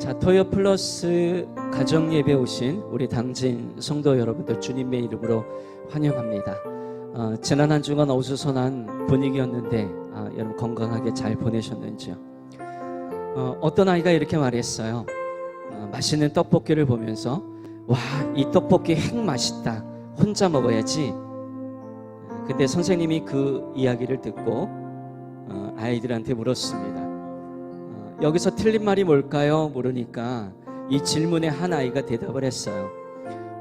자, 토요 플러스 가정 예배 오신 우리 당진 성도 여러분들 주님의 이름으로 환영합니다. 지난 한 주간 어수선한 분위기였는데 여러분 건강하게 잘 보내셨는지요? 어떤 아이가 이렇게 말했어요. 맛있는 떡볶이를 보면서 와, 이 떡볶이 핵 맛있다. 혼자 먹어야지. 근데 선생님이 그 이야기를 듣고 아이들한테 물었습니다. 여기서 틀린 말이 뭘까요? 물으니까 이 질문에 한 아이가 대답을 했어요.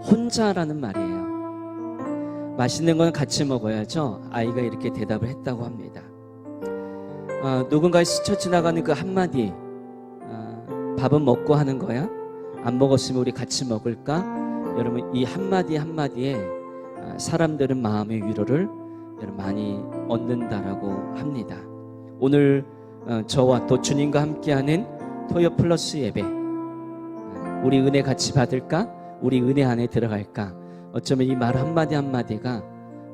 혼자라는 말이에요. 맛있는 건 같이 먹어야죠. 아이가 이렇게 대답을 했다고 합니다. 누군가의 스쳐 지나가는 그 한마디, 밥은 먹고 하는 거야? 안 먹었으면 우리 같이 먹을까? 여러분, 이 한마디 한마디에 사람들은 마음의 위로를 많이 얻는다라고 합니다. 오늘 저와 또 주님과 함께하는 토요 플러스 예배, 우리 은혜 같이 받을까? 우리 은혜 안에 들어갈까? 어쩌면 이 말 한마디 한마디가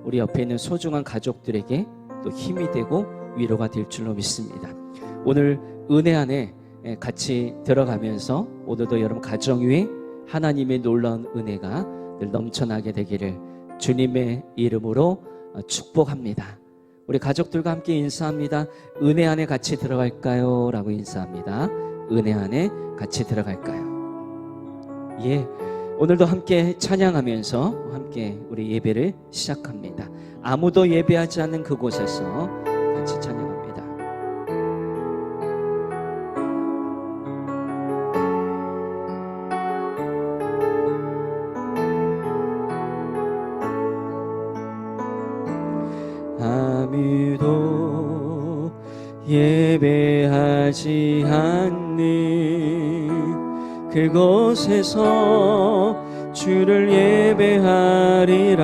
우리 옆에 있는 소중한 가족들에게 또 힘이 되고 위로가 될 줄로 믿습니다. 오늘 은혜 안에 같이 들어가면서 오늘도 여러분 가정 위에 하나님의 놀라운 은혜가 늘 넘쳐나게 되기를 주님의 이름으로 축복합니다. 우리 가족들과 함께 인사합니다. 은혜 안에 같이 들어갈까요? 라고 인사합니다. 은혜 안에 같이 들어갈까요? 예, 오늘도 함께 찬양하면서 함께 우리 예배를 시작합니다. 아무도 예배하지 않는 그곳에서 같이 찬양합니다. 아무도 예배하지 않는 그곳에서 주를 예배하리라.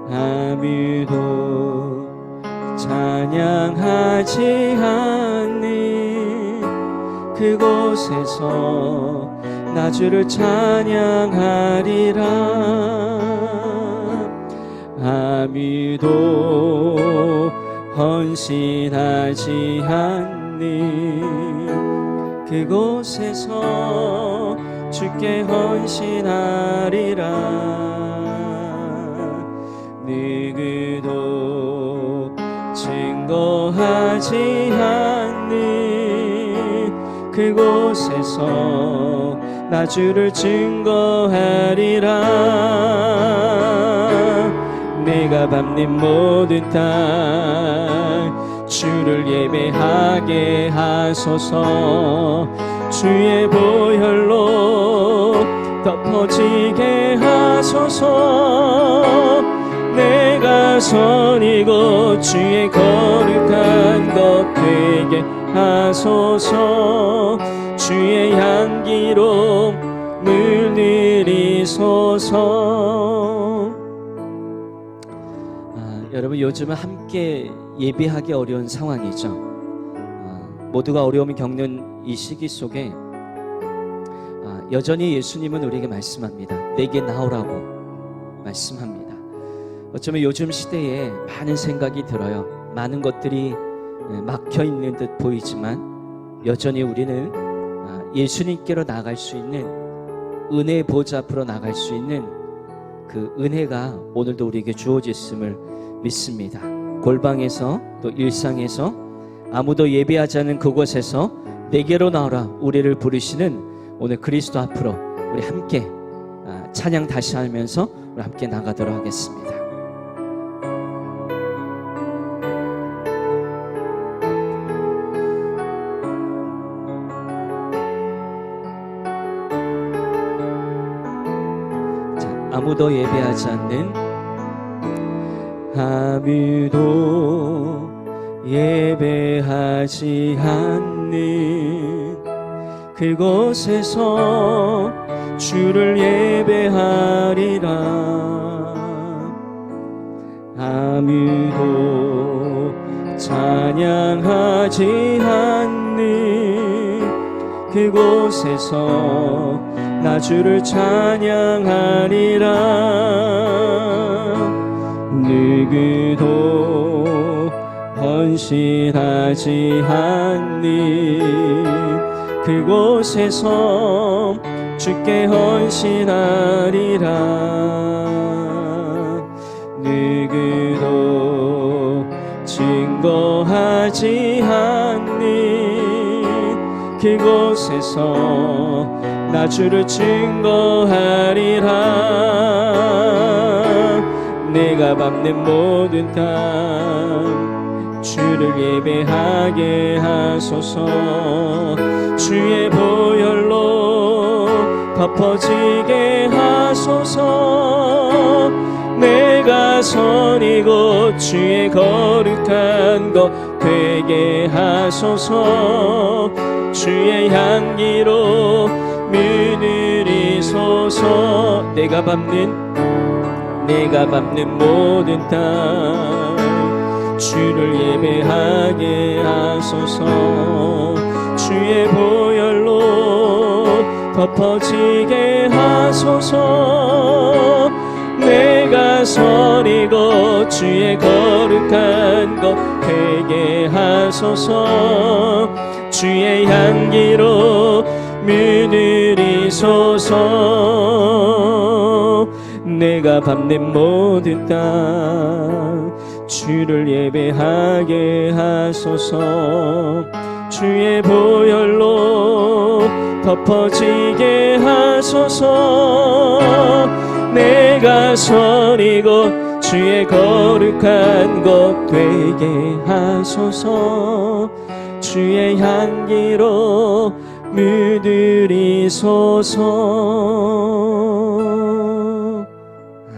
아무도 찬양하지 않는 그곳에서 나 주를 찬양하리라. 아무도 헌신하지 않는 그곳에서 주께 헌신하리라. 누구도 증거하지 않는 그곳에서 나 주를 증거하리라. 내가 밟는 모든 땅 주를 예배하게 하소서. 주의 보혈로 덮어지게 하소서. 내가 선이고 주의 거룩한 것 되게 하소서. 주의 향기로 물들이소서. 여러분, 요즘은 함께 예배하기 어려운 상황이죠. 모두가 어려움을 겪는 이 시기 속에 여전히 예수님은 우리에게 말씀합니다. 내게 나오라고 말씀합니다. 어쩌면 요즘 시대에 많은 생각이 들어요. 많은 것들이 막혀있는 듯 보이지만 여전히 우리는 예수님께로 나갈 수 있는, 은혜의 보좌 앞으로 나갈 수 있는 그 은혜가 오늘도 우리에게 주어졌음을 믿습니다. 골방에서 또 일상에서 아무도 예배하지 않는 그곳에서 내게로 나오라 우리를 부르시는 오늘 그리스도 앞으로 우리 함께 찬양 다시 하면서 우리 함께 나가도록 하겠습니다. 자, 아무도 예배하지 않는, 아무도 예배하지 않는 그곳에서 주를 예배하리라. 아무도 찬양하지 않는 그곳에서 나 주를 찬양하리라. 누구도 헌신하지 않니 그곳에서 주께 헌신하리라. 누구도 증거하지 않니 그곳에서 나 주를 증거하리라. 내가 밟는 모든 땅 주를 예배하게 하소서. 주의 보혈로 덮어지게 하소서. 내가 선이고 주의 거룩한 것 되게 하소서. 주의 향기로 물들이소서. 내가 밟는 모든 땅 주를 예배하게 하소서. 주의 보혈로 덮어지게 하소서. 내가 선이고 주의 거룩한 것 되게 하소서. 주의 향기로 물들이소서. 내가 밟는 모든 땅 주를 예배하게 하소서. 주의 보혈로 덮어지게 하소서. 내가 선이고 주의 거룩한 것 되게 하소서. 주의 향기로 물들이소서.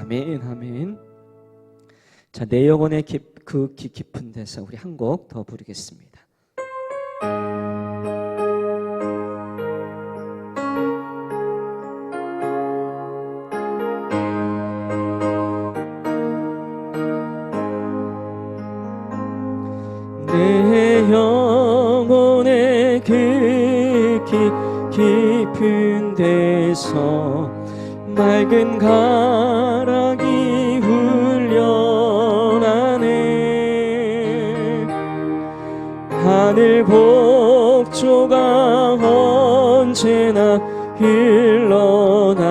아멘, 아멘. 자, 내 영혼의 깊은 데서 우리 한 곡 더 부르겠습니다. 내 영혼의 깊은 데서 맑은 가락이 흘려나네. 하늘 곡조가 언제나 흘러나와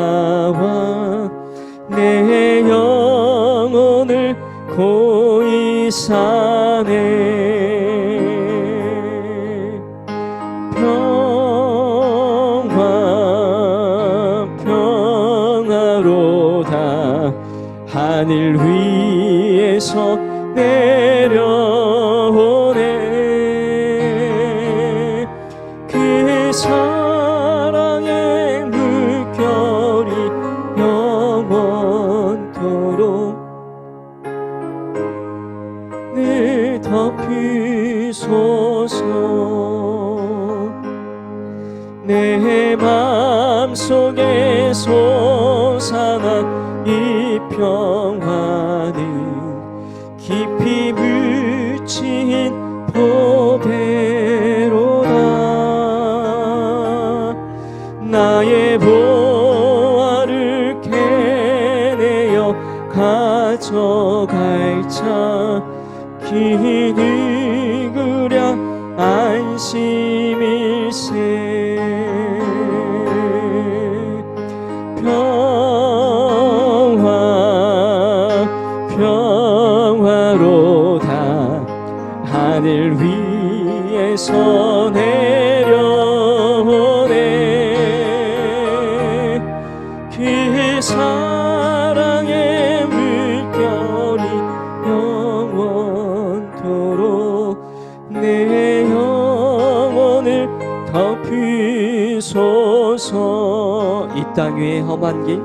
내 영혼을 고이 사네. 평화로다 하늘 위에서 내려오네. 그 사랑의 물결이 영원토록 늘 덮이소서. 내 맘속에 솟아난 이 평화는 깊이 묻힌 보배로다. 나의 보화를 캐내어 가져갈 자 기니그랴 안심일세. 평화로다 하늘 위에서 내려오네. 그 사랑의 물결이 영원토록 내 영혼을 덮이소서. 이 땅 위에 험한 길,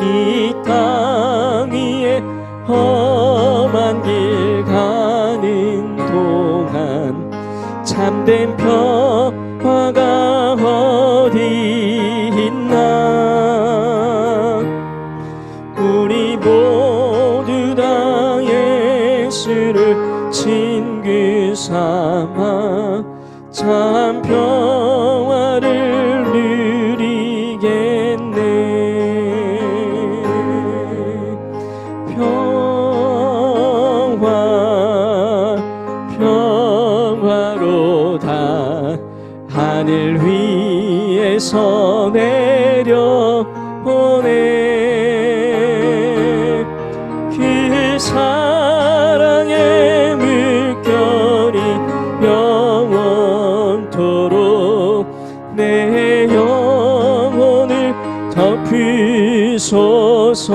이 땅 위에 험한 길 가는 동안 참된 평화가 어디 있나. 우리 모두 다 예수를 친구 삼아 참 평화를 누리겠네. 주소서.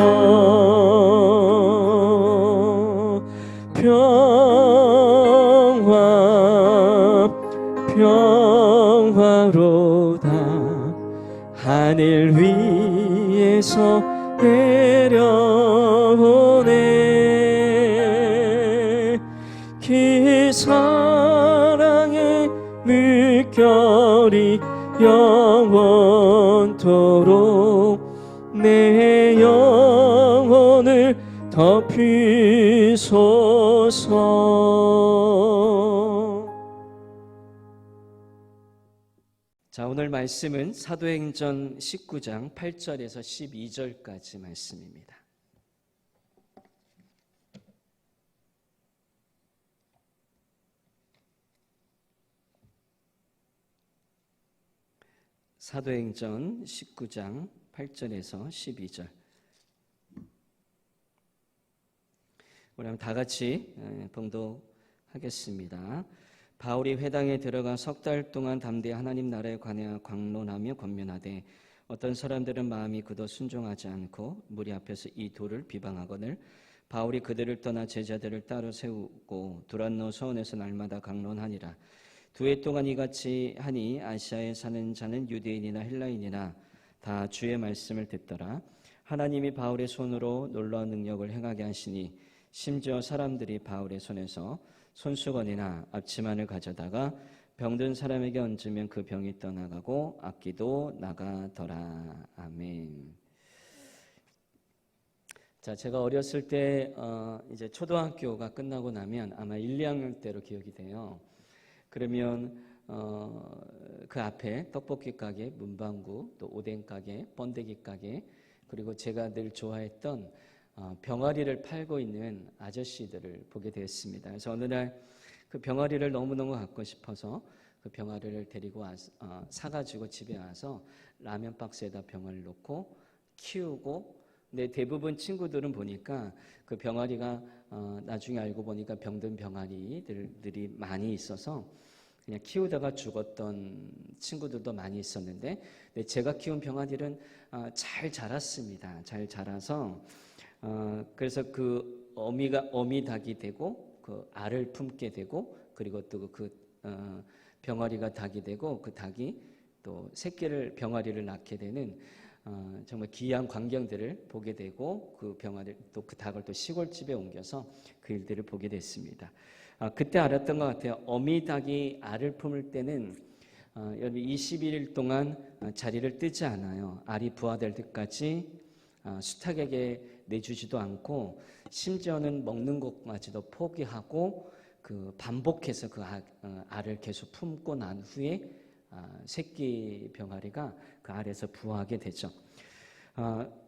평화로다. 하늘 위에서 내려오네. 그 사랑의 물결이 영원토록 내 영혼을 덮이소서. 자, 오늘 말씀은 사도행전 19장 8절에서 12절까지 말씀입니다. 사도행전 19장 8절에서 12절. 우리 한번 다 같이 봉독하겠습니다. 바울이 회당에 들어가 석 달 동안 담대히 하나님 나라에 관하여 강론하며 권면하되 어떤 사람들은 마음이 굳어 순종하지 않고 무리 앞에서 이 돌을 비방하거늘 바울이 그들을 떠나 제자들을 따로 세우고 두란노 서원에서 날마다 강론하니라. 2해 동안 이같이 하니 아시아에 사는 자는 유대인이나 헬라인이나 다 주의 말씀을 듣더라. 하나님이 바울의 손으로 놀라운 능력을 행하게 하시니 심지어 사람들이 바울의 손에서 손수건이나 앞치마를 가져다가 병든 사람에게 얹으면 그 병이 떠나가고 악기도 나가더라. 아멘. 자, 제가 어렸을 때 이제 초등학교가 끝나고 나면 아마 1, 2학년 때로 기억이 돼요. 그러면 그 앞에 떡볶이 가게, 문방구, 또 오뎅 가게, 번데기 가게, 그리고 제가 늘 좋아했던 병아리를 팔고 있는 아저씨들을 보게 되었습니다. 그래서 어느 날 그 병아리를 너무너무 갖고 싶어서 그 병아리를 데리고 사가지고 집에 와서 라면 박스에다 병아리를 넣고 키우고, 근데 대부분 친구들은 보니까 그 병아리가 나중에 알고 보니까 병든 병아리들이 많이 있어서 그냥 키우다가 죽었던 친구들도 많이 있었는데, 제가 키운 병아리는 잘 자랐습니다. 잘 자라서 그래서 그 어미 닭이 되고 그 알을 품게 되고, 그리고 또 그 병아리가 닭이 되고 그 닭이 또 새끼를 병아리를 낳게 되는 정말 기이한 광경들을 보게 되고, 그 병아리 또 그 닭을 또 시골집에 옮겨서 그 일들을 보게 됐습니다. 그때 알았던 것 같아요. 어미 닭이 알을 품을 때는 여러분 21일 동안 자리를 뜨지 않아요. 알이 부화될 때까지 수탉에게 내주지도 않고, 심지어는 먹는 것까지도 포기하고 그 반복해서 그 알을 계속 품고 난 후에 새끼 병아리가 그 알에서 부화하게 되죠.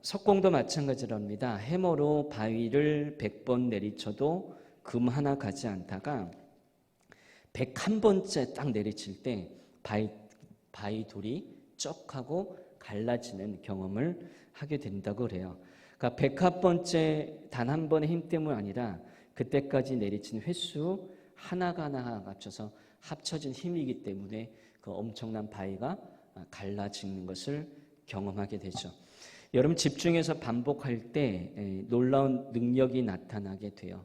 석공도 마찬가지랍니다. 해머로 바위를 100번 내리쳐도 금 하나 가지 않다가 101번째 딱 내리칠 때 바위 돌이 쩍 하고 갈라지는 경험을 하게 된다고 그래요. 그러니까 101번째 단 한 번의 힘 때문이 아니라 그때까지 내리친 횟수 하나가 합쳐서 합쳐진 힘이기 때문에 그 엄청난 바위가 갈라지는 것을 경험하게 되죠. 여러분, 집중해서 반복할 때 놀라운 능력이 나타나게 돼요.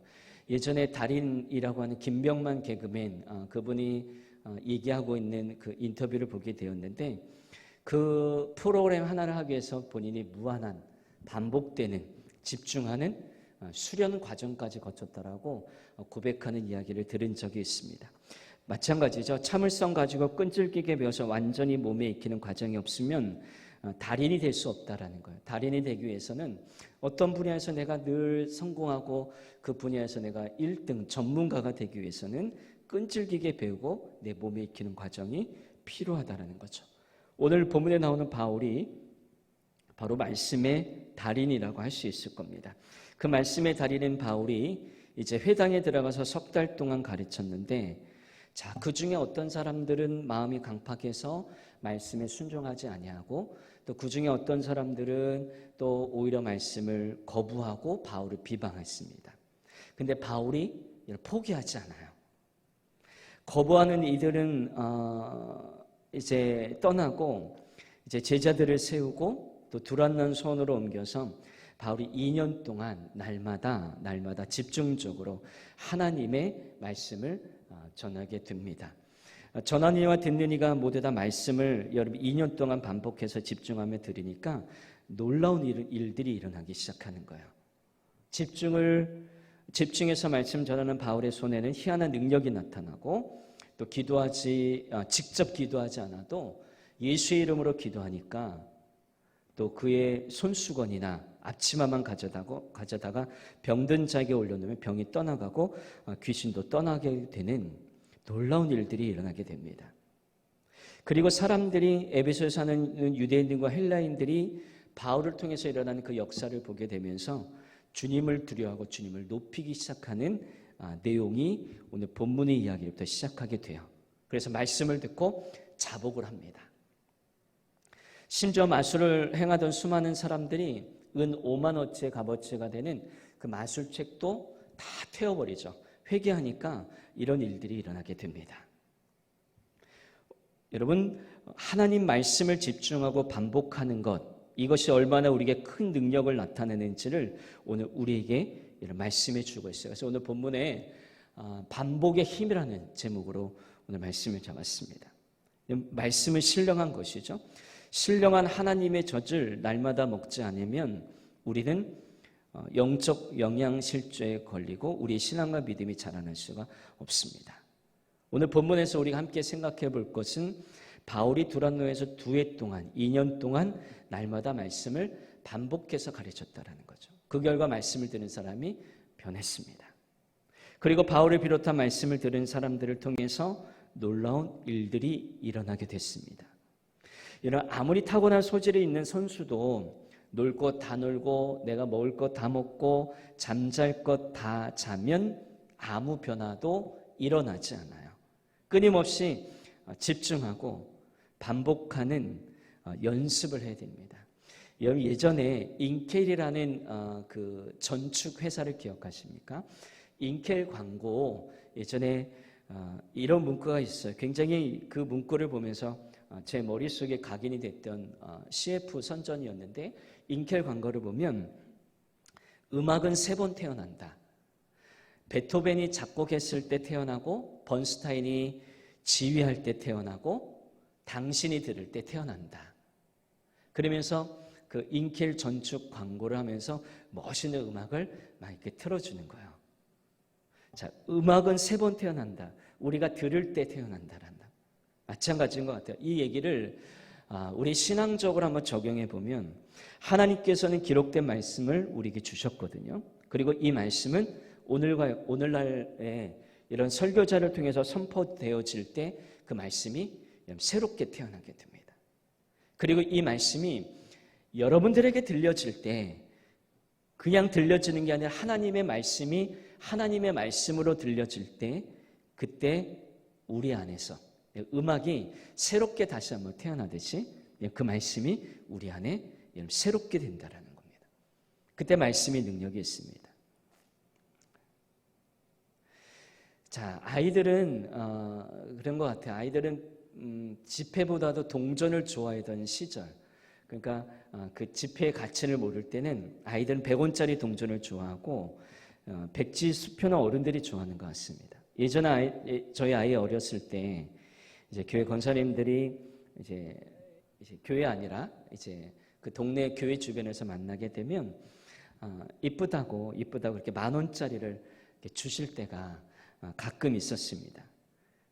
예전에 달인이라고 하는 김병만 개그맨, 그분이 얘기하고 있는 그 인터뷰를 보게 되었는데, 그 프로그램 하나를 하기 위해서 본인이 무한한 반복되는 집중하는 수련 과정까지 거쳤더라고 고백하는 이야기를 들은 적이 있습니다. 마찬가지죠. 참을성 가지고 끈질기게 배워서 완전히 몸에 익히는 과정이 없으면 달인이 될 수 없다라는 거예요. 달인이 되기 위해서는 어떤 분야에서 내가 늘 성공하고 그 분야에서 내가 1등 전문가가 되기 위해서는 끈질기게 배우고 내 몸에 익히는 과정이 필요하다는 거죠. 오늘 본문에 나오는 바울이 바로 말씀의 달인이라고 할 수 있을 겁니다. 그 말씀의 달인인 바울이 이제 회당에 들어가서 석 달 동안 가르쳤는데, 자, 그 중에 어떤 사람들은 마음이 강팍해서 말씀에 순종하지 아니하고, 또 그 중에 어떤 사람들은 또 오히려 말씀을 거부하고 바울을 비방했습니다. 근데 바울이 이를 포기하지 않아요. 거부하는 이들은 이제 떠나고 이제 제자들을 세우고 또 두란노한 손으로 옮겨서 바울이 2년 동안 날마다 집중적으로 하나님의 말씀을 전하게 됩니다. 전하는 이와 듣는 이가 모두 다 말씀을 여러분 2년 동안 반복해서 집중하며 들으니까 놀라운 일들이 일어나기 시작하는 거예요. 집중해서 말씀 전하는 바울의 손에는 희한한 능력이 나타나고, 또 직접 기도하지 않아도 예수의 이름으로 기도하니까 또 그의 손수건이나 앞치마만 가져다가 병든 자에게 올려놓으면 병이 떠나가고 귀신도 떠나게 되는 놀라운 일들이 일어나게 됩니다. 그리고 사람들이, 에베소에 사는 유대인들과 헬라인들이 바울을 통해서 일어나는 그 역사를 보게 되면서 주님을 두려워하고 주님을 높이기 시작하는 내용이 오늘 본문의 이야기부터 시작하게 돼요. 그래서 말씀을 듣고 자복을 합니다. 심지어 마술을 행하던 수많은 사람들이 은 5만어치의 값어치가 되는 그 마술책도 다 태워버리죠. 회개하니까 이런 일들이 일어나게 됩니다. 여러분, 하나님 말씀을 집중하고 반복하는 것, 이것이 얼마나 우리에게 큰 능력을 나타내는지를 오늘 우리에게 말씀해 주고 있어요. 그래서 오늘 본문에 반복의 힘이라는 제목으로 오늘 말씀을 잡았습니다. 말씀은 신령한 것이죠. 신령한 하나님의 젖을 날마다 먹지 않으면 우리는 영적 영양실조에 걸리고 우리의 신앙과 믿음이 자라날 수가 없습니다. 오늘 본문에서 우리가 함께 생각해 볼 것은 바울이 두란노에서 2년 동안 날마다 말씀을 반복해서 가르쳤다라는 거죠. 그 결과 말씀을 들은 사람이 변했습니다. 그리고 바울을 비롯한 말씀을 들은 사람들을 통해서 놀라운 일들이 일어나게 됐습니다. 이런 아무리 타고난 소질이 있는 선수도 놀 것 다 놀고 내가 먹을 것 다 먹고 잠잘 것 다 자면 아무 변화도 일어나지 않아요. 끊임없이 집중하고 반복하는 연습을 해야 됩니다. 예전에 인켈이라는 그 전축 회사를 기억하십니까? 인켈 광고 예전에 이런 문구가 있어요. 굉장히 그 문구를 보면서 제 머릿속에 각인이 됐던 CF 선전이었는데, 인켈 광고를 보면 음악은 3번 태어난다. 베토벤이 작곡했을 때 태어나고, 번스타인이 지휘할 때 태어나고, 당신이 들을 때 태어난다. 그러면서 그 인켈 전축 광고를 하면서 멋있는 음악을 막 이렇게 틀어주는 거예요. 자, 음악은 3번 태어난다. 우리가 들을 때 태어난다란다. 마찬가지인 것 같아요. 이 얘기를 우리 신앙적으로 한번 적용해 보면, 하나님께서는 기록된 말씀을 우리에게 주셨거든요. 그리고 이 말씀은 오늘날에 이런 설교자를 통해서 선포되어질 때 그 말씀이 새롭게 태어나게 됩니다. 그리고 이 말씀이 여러분들에게 들려질 때 그냥 들려지는 게 아니라 하나님의 말씀이 하나님의 말씀으로 들려질 때, 그때 우리 안에서 음악이 새롭게 다시 한번 태어나듯이 그 말씀이 우리 안에 새롭게 된다는 겁니다. 그때 말씀이 능력이 있습니다. 자, 아이들은 그런 것 같아요. 아이들은 지폐보다도 동전을 좋아하던 시절, 그러니까 그 지폐의 가치를 모를 때는 아이들은 100원짜리 동전을 좋아하고 백지수표나 어른들이 좋아하는 것 같습니다. 예전에 저희 아이 어렸을 때 이제 교회 권사님들이 이제 교회 아니라 이제 그 동네 교회 주변에서 만나게 되면 이쁘다고 이렇게 10,000원짜리를 이렇게 주실 때가 가끔 있었습니다.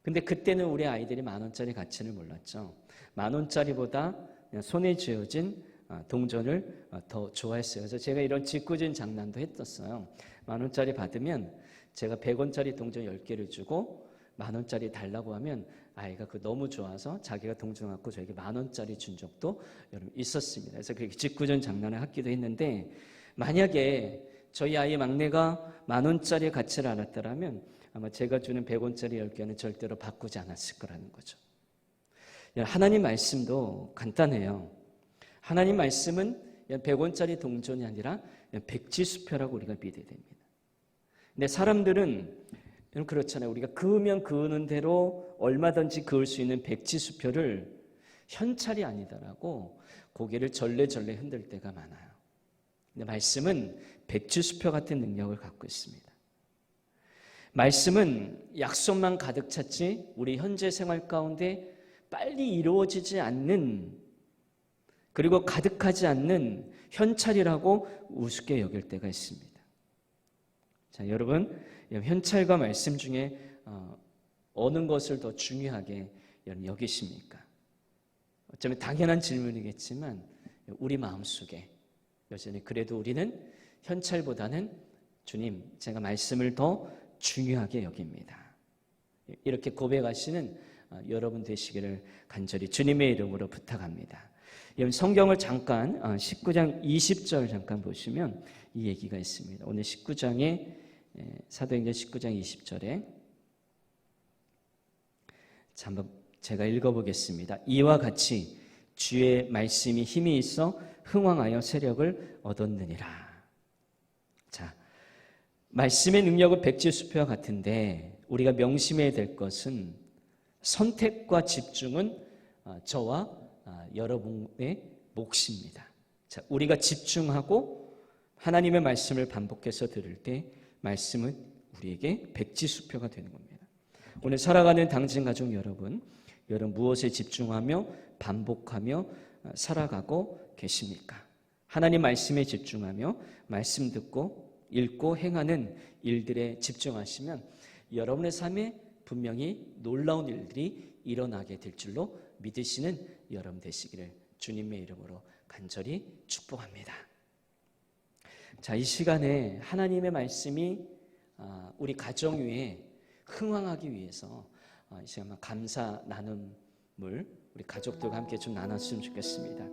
근데 그때는 우리 아이들이 10,000원짜리 가치를 몰랐죠. 10,000원짜리보다 손에 쥐어진 동전을 더 좋아했어요. 그래서 제가 이런 짓궂은 장난도 했었어요. 10,000원짜리 받으면 제가 100원짜리 동전 10개를 주고 10,000원짜리 달라고 하면 아이가 그 너무 좋아서 자기가 동전 갖고 저에게 10,000원짜리 준 적도 여러분 있었습니다. 그래서 그렇게 짓궂은 장난을 하기도 했는데, 만약에 저희 아이 막내가 10,000원짜리의 가치를 알았더라면 아마 제가 주는 100원짜리 10개는 절대로 바꾸지 않았을 거라는 거죠. 하나님 말씀도 간단해요. 하나님 말씀은 100원짜리 동전이 아니라 백지수표라고 우리가 믿어야 됩니다. 근데 사람들은 그렇잖아요. 우리가 그으면 그으는 대로 얼마든지 그을 수 있는 백지수표를 현찰이 아니다라고 고개를 절레절레 흔들 때가 많아요. 근데 말씀은 백지수표 같은 능력을 갖고 있습니다. 말씀은 약속만 가득 찼지 우리 현재 생활 가운데 빨리 이루어지지 않는, 그리고 가득하지 않는 현찰이라고 우습게 여길 때가 있습니다. 자, 여러분, 현찰과 말씀 중에 어느 것을 더 중요하게 여기십니까? 어쩌면 당연한 질문이겠지만 우리 마음속에 여전히 그래도 우리는 현찰보다는 주님, 제가 말씀을 더 중요하게 여깁니다. 이렇게 고백하시는 여러분 되시기를 간절히 주님의 이름으로 부탁합니다. 성경을 잠깐 19장 20절 잠깐 보시면 이 얘기가 있습니다. 오늘 19장에 사도행전 19장 20절에 한번 제가 읽어보겠습니다. 이와 같이 주의 말씀이 힘이 있어 흥왕하여 세력을 얻었느니라. 자, 말씀의 능력은 백지수표와 같은데 우리가 명심해야 될 것은 선택과 집중은 저와 여러분의 몫입니다. 자, 우리가 집중하고 하나님의 말씀을 반복해서 들을 때 말씀은 우리에게 백지수표가 되는 겁니다. 오늘 살아가는 당진 가족 여러분 무엇에 집중하며 반복하며 살아가고 계십니까? 하나님 말씀에 집중하며 말씀 듣고 읽고 행하는 일들에 집중하시면 여러분의 삶에 분명히 놀라운 일들이 일어나게 될 줄로 믿으시는 여러분 되시기를 주님의 이름으로 간절히 축복합니다. 자, 이 시간에 하나님의 말씀이 우리 가정 위에 흥왕하기 위해서 이 시간 감사 나눔을 우리 가족들과 함께 좀 나눴으면 좋겠습니다.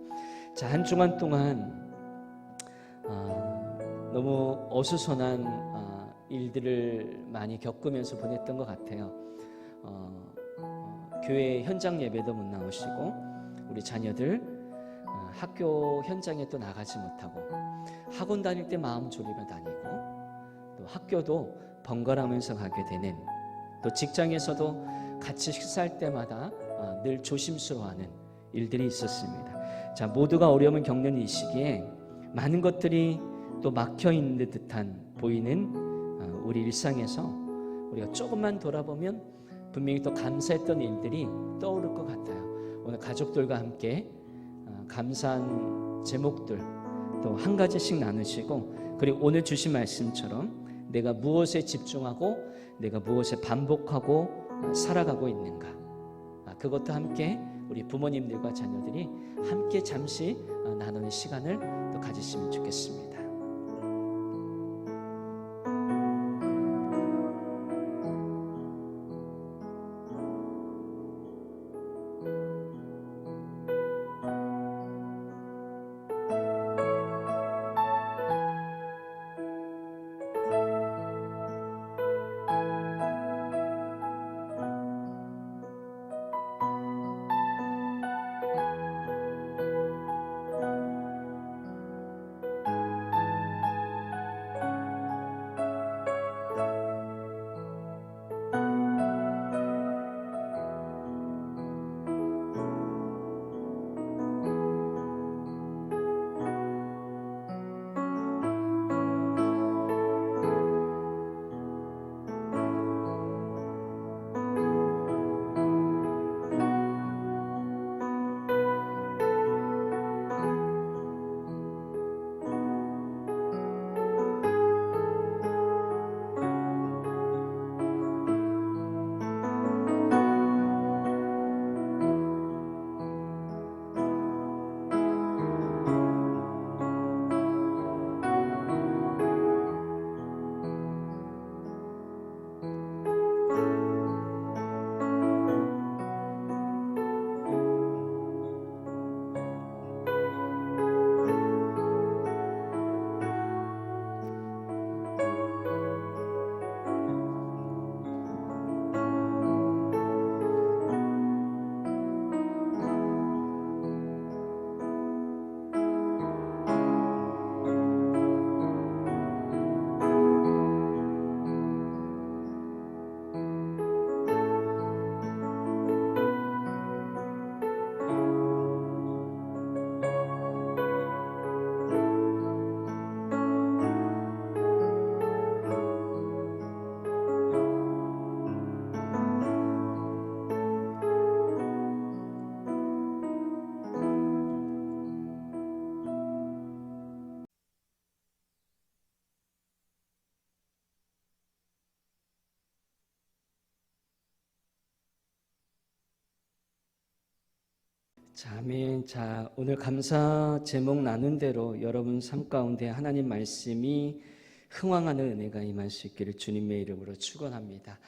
자, 한 주간 동안 너무 어수선한 일들을 많이 겪으면서 보냈던 것 같아요. 교회 현장 예배도 못 나오시고 우리 자녀들 학교 현장에 또 나가지 못하고 학원 다닐 때 마음 졸이며 다니고 또 학교도 번갈아가면서 가게 되는, 또 직장에서도 같이 식사할 때마다 늘 조심스러워하는 일들이 있었습니다. 자, 모두가 어려움을 겪는 이 시기에 많은 것들이 또 막혀있는 듯한 보이는 우리 일상에서 우리가 조금만 돌아보면 분명히 또 감사했던 일들이 떠오를 것 같아요. 오늘 가족들과 함께 감사한 제목들 또 한 가지씩 나누시고, 그리고 오늘 주신 말씀처럼 내가 무엇에 집중하고 내가 무엇에 반복하고 살아가고 있는가, 그것도 함께 우리 부모님들과 자녀들이 함께 잠시 나누는 시간을 또 가지시면 좋겠습니다. 자, 아멘. 자, 오늘 감사 제목 나눈 대로 여러분 삶 가운데 하나님 말씀이 흥왕하는 은혜가 임할 수 있기를 주님의 이름으로 축원합니다.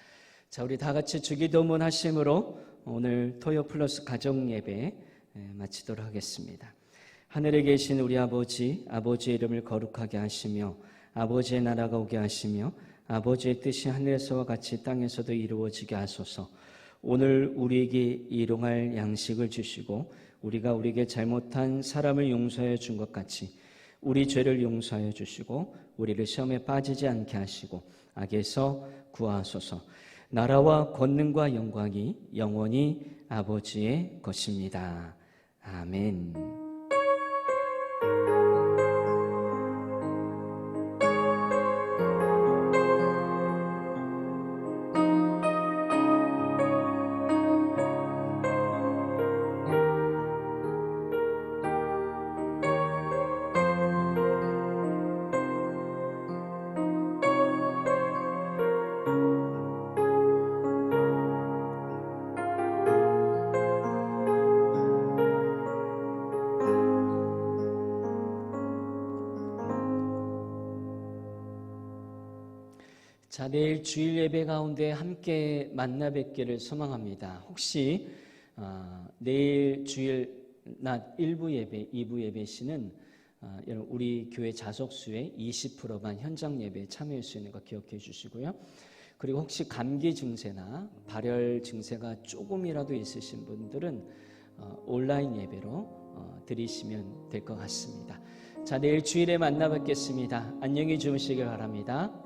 자, 우리 다 같이 주기도문 하심으로 오늘 토요 플러스 가정 예배 마치도록 하겠습니다. 하늘에 계신 우리 아버지, 아버지의 이름을 거룩하게 하시며 아버지의 나라가 오게 하시며 아버지의 뜻이 하늘에서와 같이 땅에서도 이루어지게 하소서. 오늘 우리에게 일용할 양식을 주시고 우리가 우리에게 잘못한 사람을 용서해 준 것 같이 우리 죄를 용서하여 주시고 우리를 시험에 빠지지 않게 하시고 악에서 구하소서. 나라와 권능과 영광이 영원히 아버지의 것입니다. 아멘. 자, 내일 주일 예배 가운데 함께 만나 뵙기를 소망합니다. 혹시 내일 주일 낮 1부 예배, 2부 예배 시는 여러분 우리 교회 자석수의 20%만 현장 예배에 참여할 수 있는 거 기억해 주시고요. 그리고 혹시 감기 증세나 발열 증세가 조금이라도 있으신 분들은 온라인 예배로 드리시면 될 것 같습니다. 자, 내일 주일에 만나 뵙겠습니다. 안녕히 주무시길 바랍니다.